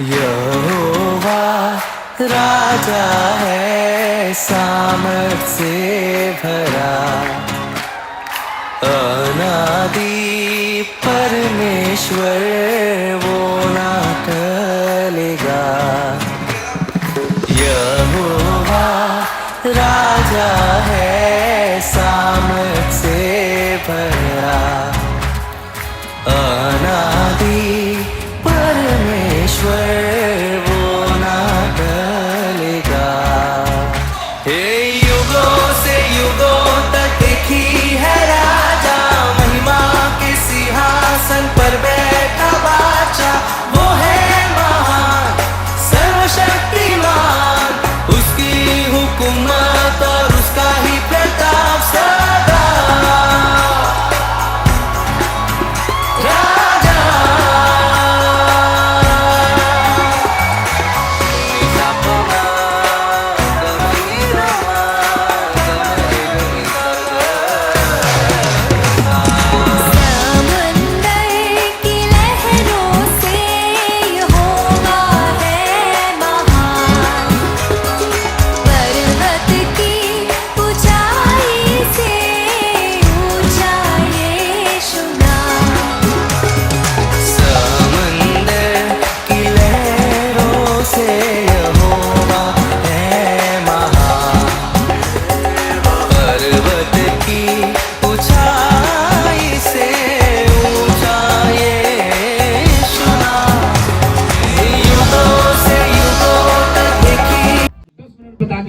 यहोवा राजा है सामर्थ से भरा, अनादि परमेश्वर वो ना टलेगा। यहोवा राजा है सामर्थ से भरा, अनादि परमेश्वर वो ना टलेगा। हे युगों से युगों तक एक ही है राजा, महिमा के सिंहासन पर बैठा बादशाह। वो है महान सर्वशक्तिमान, उसकी हुकूमत और उसका ही प्रताप सदा।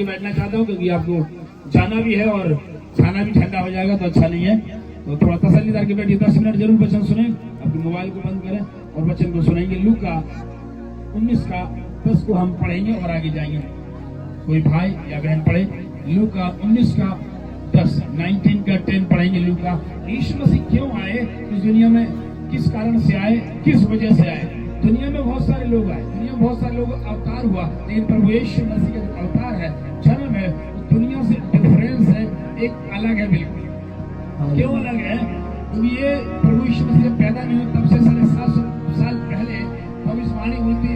बैठना चाहता हूँ क्योंकि आपको जाना भी है और खाना भी ठंडा हो जाएगा तो अच्छा नहीं है। तो थोड़ा तसल्लीदार के बैठिए, 10 मिनट जरूर वचन सुने, अपने मोबाइल को बंद करें और वचन को सुनेंगे। लूका 19 का 10 को हम पढ़ेंगे और आगे जाएंगे। कोई भाई या बहन पढ़े लूका 19 का 10, 19 का 10 पढ़ेंगे। लूका यीशु मसीह क्यों आए इस दुनिया में, किस कारण से आए, किस वजह से आए। दुनिया में बहुत सारे लोग आए, दुनिया में बहुत सारे लोग अवतार हुआ, लेकिन प्रभु यीशु मसीह का जो अवतार है, जन्म है, दुनिया से डिफरेंस है, एक अलग है बिल्कुल। क्यों अलग है? तो ये प्रभु यीशु मसीह जब पैदा नहीं हुए तब से 750 साल पहले भविष्यवाणी हुई थी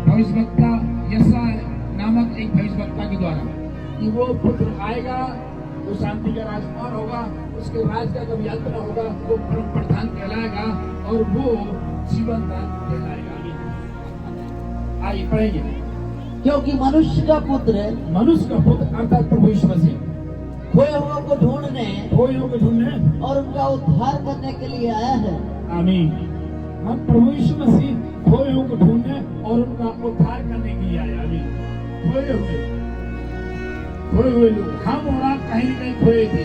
भविष्यवक्ता यशा नामक एक भविष्यवक्ता के द्वारा कि वो पुत्र आएगा, वो शांति का राजकुमार होगा, उसके राज का कभी अंत न होगा, वो परम प्रधान कहलाएगा और वो जीवन दान कहलाएगा। आइए पढ़ेंगे। क्योंकि मनुष्य का पुत्र अर्थात प्रभु यीशु मसीह खोए हुओं को ढूंढने और उनका उद्धार करने के लिए आया है। आमीन। हम प्रभु यीशु मसीह खोए हुओं को ढूंढने और उनका उद्धार करने के लिए आया। आमीन। खोए हुए लोग, हम और आप कहीं न कहीं खोए थे,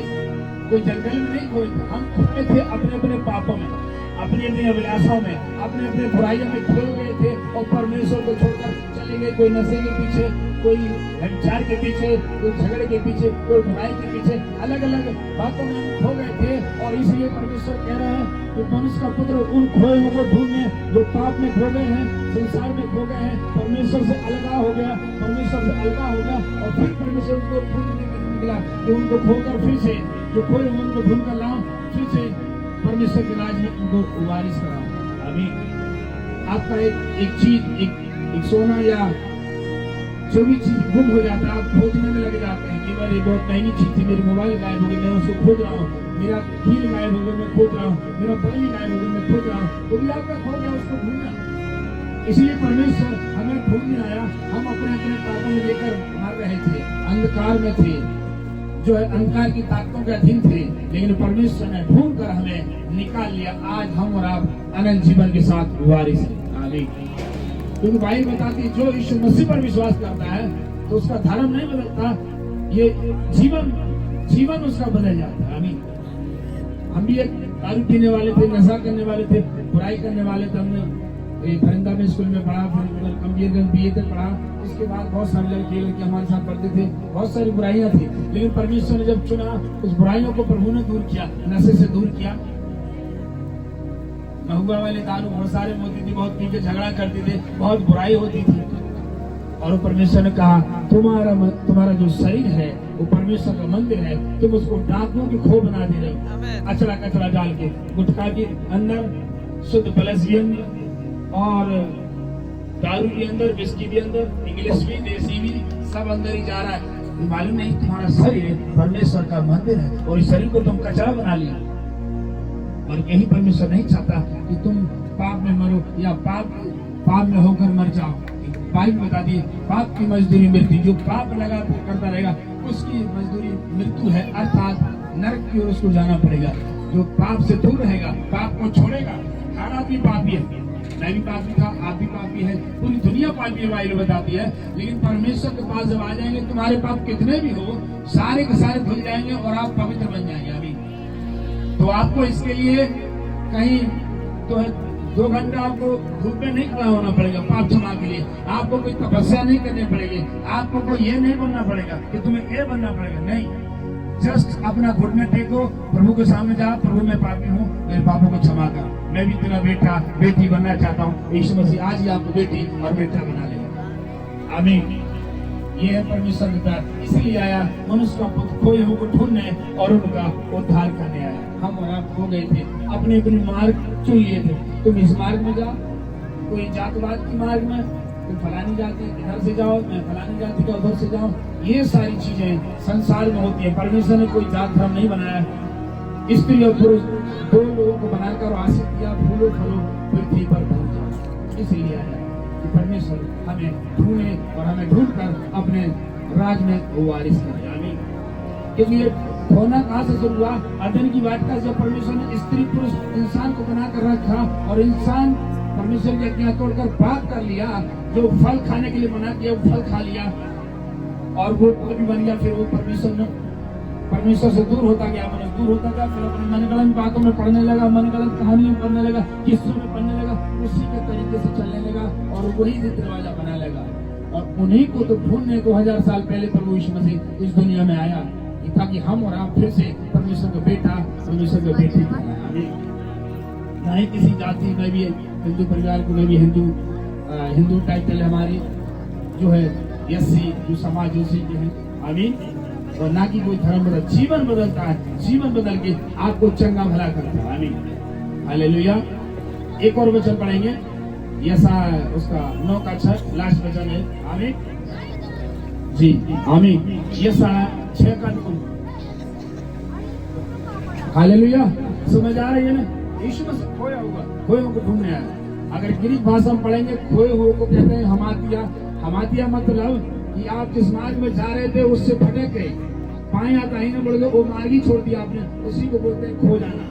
कोई जंगल में नहीं खोए थे, हम खोए थे अपने अपने पापों में, अपनी अपनी अभिलाषाओं में, अपने अपने बुराइयों में खोए गए थे और परमेश्वर को छोड़कर चले गए। कोई नशे के पीछे, कोई व्यभिचार के पीछे, कोई झगड़े के पीछे, कोई बुराई के पीछे, अलग अलग बातों में हम खो गए थे। और इसलिए परमेश्वर कह रहे हैं कि मनुष्य का पुत्र उन खोए हुओं को ढूंढने जो पाप में खो गए हैं, संसार में खो गए हैं, परमेश्वर से अलगा हो गया, और फिर परमेश्वर उनको ढूंढने के लिए निकला कि उनको खोकर फिर से, जो खोए हुए उनको ढूंढ कर लाओ, फिर से परमेश्वर के राज में उनको वारिस कराओ। आमीन। आपका एक चीज, एक सोना या जो भी चीज गुम हो जाता है, आप खोजने में लगे जाते हैं। कई बार ये बहुत महंगी चीज थी, मेरी मोबाइल गायब हो गई, मैं उसको खोज रहा हूँ, मेरा हील गायब हो गया, मैं खोज रहा हूँ, मेरा बल्ली गायब हो गया, मैं खोज रहा हूँ। तो भी आपका खो गया, उसको ढूंढना। इसलिए परमेश्वर हमें ढूंढने आया। हम अपने अपने पापों में लेकर मर रहे थे, अंधकार में थे, जो है अंधकार की ताकतों के अधीन थे, लेकिन परमेश्वर ने ढूंढ कर हमें निकाल लिया। आज हम और आप अनंत जीवन के साथ वारिस हैं। आमीन। क्योंकि बाइबल बताती है जो यीशु मसीह पर विश्वास करता है तो उसका धर्म नहीं बदलता, ये जीवन उसका बदल जाता है। आमीन। हम भी एक दारू पीने वाले थे, नशा करने वाले थे, बुराई करने वाले थे। हमने फरिंदा में स्कूल में पढ़ा, फिर कम्बियरगंज BA तक पढ़ा। इसके बाद बहुत सारे लड़के हमारे साथ पढ़ते थे, बहुत सारी बुराइयां थी, लेकिन परमेश्वर ने जब चुना, उस बुराइयों को प्रभु ने दूर किया, नशे से दूर किया। महुआ वाले दारू बहुत सारे होती थी, बहुत पी के झगड़ा करते थे, बहुत बुराई होती थी। और परमेश्वर ने कहा तुम्हारा जो शरीर है वो परमेश्वर का मंदिर है, तुम उसको डाकुओं की खो बना दे रहे हो। अचड़ा डाल के, गुटखा के अंदर शुद्ध प्लसियन और दारू भी अंदर, विस्की भी अंदर, इंग्लिश भी, देसी भी, सब अंदर ही जा रहा है। ये मालूम नहीं तुम्हारा शरीर परमेश्वर का मंदिर है और इस शरीर को तुम कचरा बना लिया। और यही परमेश्वर नहीं चाहता कि तुम पाप में मरो या पाप में होकर मर जाओ। बाइबल बता दी पाप की मजदूरी मृत्यु, जो पाप लगा करता रहेगा उसकी मजदूरी मृत्यु है, अर्थात नरक की ओर उसको जाना पड़ेगा। जो पाप से दूर रहेगा, पाप को छोड़ेगा, हर आदमी पापी है, मैं भी पापी था, आप भी पापी है, पूरी दुनिया पापी है, बाइबल बताती है। लेकिन परमेश्वर के पास जब आ जाएंगे, तुम्हारे पाप कितने भी हो सारे के सारे धुल जाएंगे और आप पवित्र बन जाएंगे। अभी तो आपको इसके लिए कहीं तो 2 घंटा आपको धूप में नहीं खड़ा होना पड़ेगा पाप क्षमा के लिए। आपको कोई तपस्या नहीं करनी पड़ेगी, आपको कोई ये नहीं बनना पड़ेगा कि तुम्हें ये बनना पड़ेगा, नहीं। जस्ट अपना घुटने टेको, प्रभु के सामने जाओ, प्रभु मैं पापी हूँ, मेरे पापों को क्षमा कर, मैं भी तेरा बेटा बेटी बनना चाहता हूँ। यीशु मसीह आज ही आपको बेटी और बेटा बना लेगा। आमीन। ये है परमेश्वर का प्यार, इसलिए आया मनुष्य का पुत्र खोए हुए को ढूंढने और उनका उद्धार करने आया। हम और आप हो गए थे, अपने अपने मार्ग चुन लिए थे। तुम इस मार्ग में जाओ, कोई जातवाद की मार्ग में, तुम फलानी जाति इधर से जाओ, मैं फलानी जाति का उधर से जाओ। ये सारी चीजें संसार में होती है। परमेश्वर ने कोई जात धर्म नहीं बनाया। स्त्री और पुरुष 2 लोगों को बनाकर आशीष दिया, फूलो फलो पृथ्वी पर भर जाओ। इसलिए आया कि परमेश्वर हमें ढूंढे और हमें ढूंढकर अपने राज में वो वारिस करे। आमीन। क्योंकि ये होना कहाँ से शुरू हुआ? अदन की वाटिका, जब परमेश्वर ने स्त्री पुरुष इंसान को बनाकर रखा और इंसान परमेश्वर की आज्ञा तोड़कर पाप कर लिया, जो फल खाने के लिए मना किया वो फल खा लिया और वो भी बन गया। फिर वो परमेश्वर से दूर होता गया, मनुष्य दूर होता गया। फिर अपने मनगढ़ंत बातों में पढ़ने लगा, मनगढ़ंत कहानियों में पढ़ने लगा, किस्सों में पढ़ने लगा, उसी के तरीके से चलने लगा और वही रीति रिवाजा बना लगा। और उन्हीं को तो ढूंढने 2000 साल पहले प्रभु यीशु मसीह इस दुनिया में आया, ताकि हम और आप फिर से परमेश्वर का बेटा, परमेश्वर का बेटी कहलाएं। ना ही किसी जाति में भी हिंदू परिवार को में भी हिंदू टाइटल हमारी जो है एससी, जो समाज उसी के है। आमीन। और ना कि कोई धर्म बदल, जीवन बदलता है, जीवन बदल के आपको चंगा भला करता है। आमीन। हालेलुया। एक और वचन पढ़ेंगे, यसा उसका 9 का 6 लास्ट वचन है। आमीन जी, आमीन। यसा 6 का 9। हालेलुया। समझ आ रही है ना? यीशु मसीह खोया हुआ को ढूंढने आया। अगर ग्रीक भाषा में पढ़ेंगे, खोए हुए को कहते हैं हमातिया। हमातिया मतलब कि आप जिस मार्ग में जा रहे थे उससे भटक गए, पाए आता ही न बढ़ गए, वो मार्ग ही छोड़ दिया आपने, उसी को बोलते हैं खो जाना।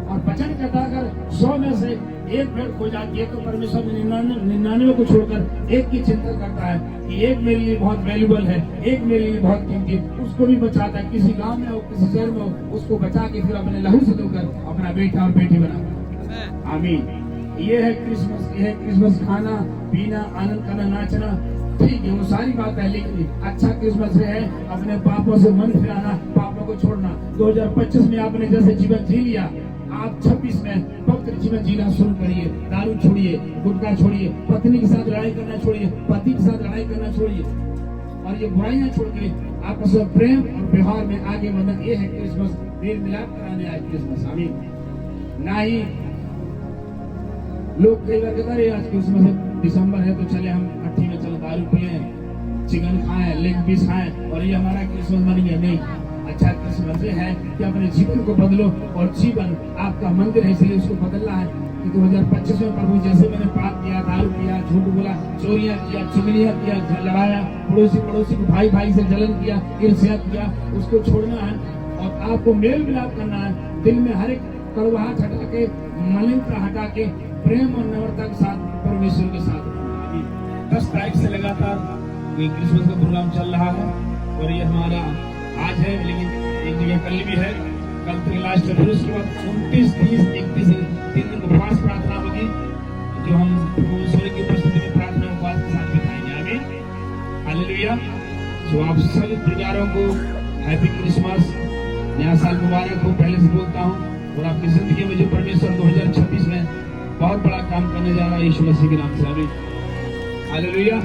और वचन कहता अगर 100 में से 1 भेड़ खो जाती है तो परमेश्वर 99 को छोड़कर 1 की चिंता करता है कि 1 मेरे लिए बहुत वैल्यूबल है, 1 मेरे लिए बहुत कीमती, उसको भी बचाता है। किसी गांव में हो, किसी शहर में हो, उसको बचा के फिर अपने लहू से धोकर अपना बेटा और बेटी बनाता। आमीन। ये है क्रिसमस, ये है क्रिसमस, खाना पीना, आनंद करना, नाचना, ठीक है, वो सारी बात है। लेकिन अच्छा क्रिसमस है अपने पापों से मन फिराना, पापों को छोड़ना। 2025 में आपने जैसे जीवन जी लिया, आप 26 में पवित्र जीवन जीना शुरू करिए। दारू छोड़िए, गुटखा छोड़िए, पत्नी के साथ लड़ाई करना छोड़िए, पति के साथ लड़ाई करना छोड़िए और ये बुराइयां छोड़ के आपस में प्रेम और व्यवहार में आगे बढ़ना। ये है क्रिसमस, मेल मिलाप कराने आए क्रिसमस। आमीन। ना ही लोग कई बार कहते हैं आज क्रिसमस है, दिसंबर है तो चले हम अट्ठी में चलो दारू पिए, चिकन खाएं, लेग पीस खाएं और ये हमारा क्रिसमस बन गया। नहीं, अच्छा क्रिसमस ये है कि अपने जीवन को बदलो और जीवन आपका मंदिर है, इसलिए उसको बदलना है। कि 2025 में प्रभु जैसे मैंने पाप किया, दारू पिया, झूठ बोला, चोरियां किया, चुगलियां किया, लड़ाया, पड़ोसी को भाई से जलन किया, ईर्ष्या किया, उसको छोड़ना है और आपको मेल मिलाप करना है। दिल में हर एक कड़वाहट हटा के, मलिनता हटा के, प्रेम और नम्रता के साथ परमेश्वर के साथ 10 तारीख से लगातार क्रिसमस का प्रोग्राम चल रहा है और ये हमारा आज है, लेकिन एक जगह कल भी है, कल तक लास्ट है। फिर उसके बाद 29, 30, 31 3 दिन उपवास प्रार्थना होगी, जो हम ईश्वर की उपस्थिति में प्रार्थना उपवास के साथ बिताएंगे। आमीन। हालेलुया। तो आप सभी परिवारों को हैप्पी क्रिसमस, नया साल मुबारक हो पहले से बोलता हूँ। और आपकी जिंदगी में जो परमेश्वर 2026 में बहुत बड़ा काम करने जा रहा है यीशु मसीह के नाम से। आमीन। हालेलुया।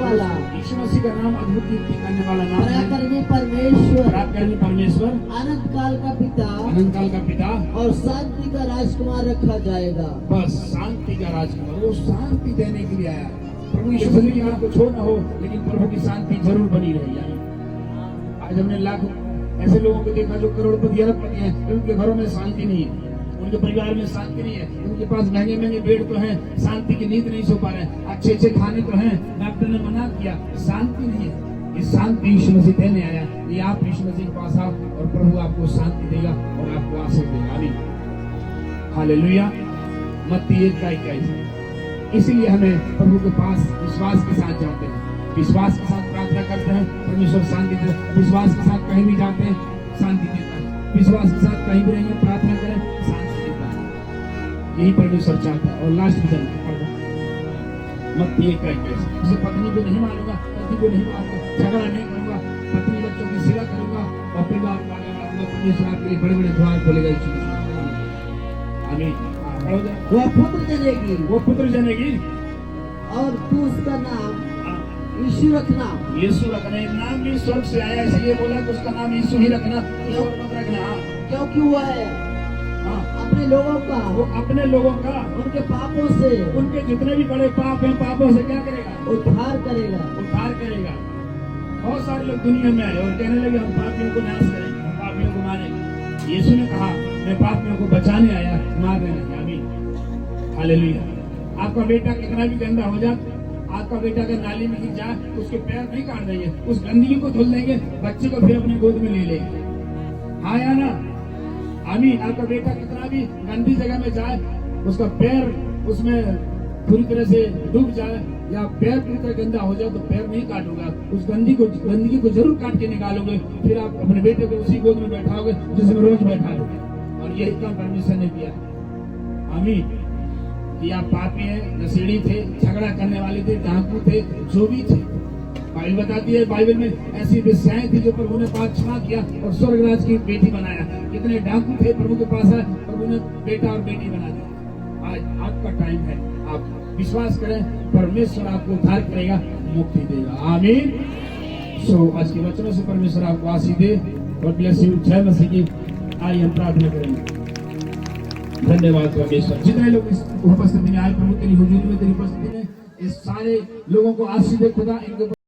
वाला, यीशु मसीह का नाम अद्भुत युक्ति करने वाला नाम है। पराक्रमी परमेश्वर, पराक्रमी परमेश्वर, अनंत काल का पिता अनंत काल का पिता और शांति का राजकुमार रखा जाएगा। बस शांति का राजकुमार, वो शांति देने के लिए आया। प्रभु यीशु मसीह आपको छोड़ ना हो, लेकिन प्रभु की शांति जरूर बनी रही। आज हमने लाखों ऐसे लोगों को देखा जो करोड़पति अरबपति हैं, उनके घरों में शांति नहीं है, उनके परिवार में शांति नहीं है, उनके पास महंगे महंगे बेड तो हैं, शांति की नींद नहीं सो पा रहे हैं, अच्छे अच्छे खाने तो हैं, डॉक्टर ने मना किया, शांति नहीं है। ये शांति यीशु मसीह देने आया। ये आप यीशु मसीह के पास आओ और प्रभु आपको शांति देगा और आपको आशीष देगा। आमीन, हालेलुया। मत्ती 1:21। इसीलिए हमें प्रभु के पास विश्वास के साथ जाते हैं, विश्वास के साथ प्रार्थना करते हैं, परमेश्वर शांति देता है। विश्वास के साथ कहीं भी जाते हैं, शांति देता है। विश्वास के साथ कहीं भी रहेंगे, प्रार्थना करें, शांति देता है। यही परमेश्वर चाहता है। और लास्ट विजन मत्ती 1:21। उसे पत्नी को नहीं मारूंगा, पति को नहीं मारूंगा, झगड़ा नहीं करूंगा, पत्नी बच्चों की सेवा करूंगा और परिवार को आगे बढ़ाऊंगा। परमेश्वर आपके लिए बड़े बड़े द्वार खोलेगा। आमीन। वह पुत्र जनेगी वो पुत्र जनेगी और तू उसका नाम यीशु रखना। यीशु रखना, नाम भी स्वर्ग से आया, इसलिए बोला कि उसका नाम यीशु ही रखना, क्यों मत रखना। क्योंकि वह है हाँ, अपने लोगों का, वो अपने लोगों का, उनके पापों से उनके जितने भी बड़े पाप हैं, पापों से क्या करेगा? उद्धार करेगा। उद्धार करेगा। बहुत सारे लोग दुनिया में आए और कहने लगे हम पापियों को नाश करेंगे, हम पापियों को मारेंगे। यीशु ने कहा मैं पापियों को बचाने आया, मारने नहीं। आमीन, हालेलुया। आपका बेटा कितना भी गंदा हो जाए, आपका बेटा अगर नाली में गिर जाए तो उसके पैर नहीं काट देंगे, उस गंदगी को धुल देंगे, बच्चे को फिर अपनी गोद में ले लेंगे। हाँ या ना? आमीन। आपका बेटा कितना भी गंदी जगह में जाए, उसका पैर उसमें पूरी तरह से डूब जाए या पैर पूरी तरह गंदा हो जाए तो पैर नहीं काटूंगा, उस गंदगी को जरूर काट के निकालोगे, फिर आप अपने बेटे को उसी गोद में बैठाओगे जिसमें रोज बैठा लोगे। और यही काम परमेश्वर ने किया। आमीन। कि आप पापी हैं, नशेड़ी थे, झगड़ा करने वाले थे, डाकू थे, जो भी थे। बाइबल बताती है, बाइबल में ऐसी वेश्याएं थी जो प्रभु ने पाप क्षमा किया और स्वर्गराज की बेटी बनाया। कितने डाकू थे, प्रभु के पास आए, प्रभु ने बेटा और बेटी बना दिया। आज आपका टाइम है, आप विश्वास करें, परमेश्वर आपको उद्धार करेगा, मुक्ति देगा। आमीन। आज के वचनों से परमेश्वर आपको आशीष दे और ब्लेस यू। जय मसीह की। आइए हम प्रार्थना करेंगे। धन्यवाद परमेश्वर। जितने लोग इस उपस्थिति में आए, प्रभु तेरी हुजूरी में, तेरी उपस्थिति में, इस सारे लोगों को आशीष दे खुदा। इनके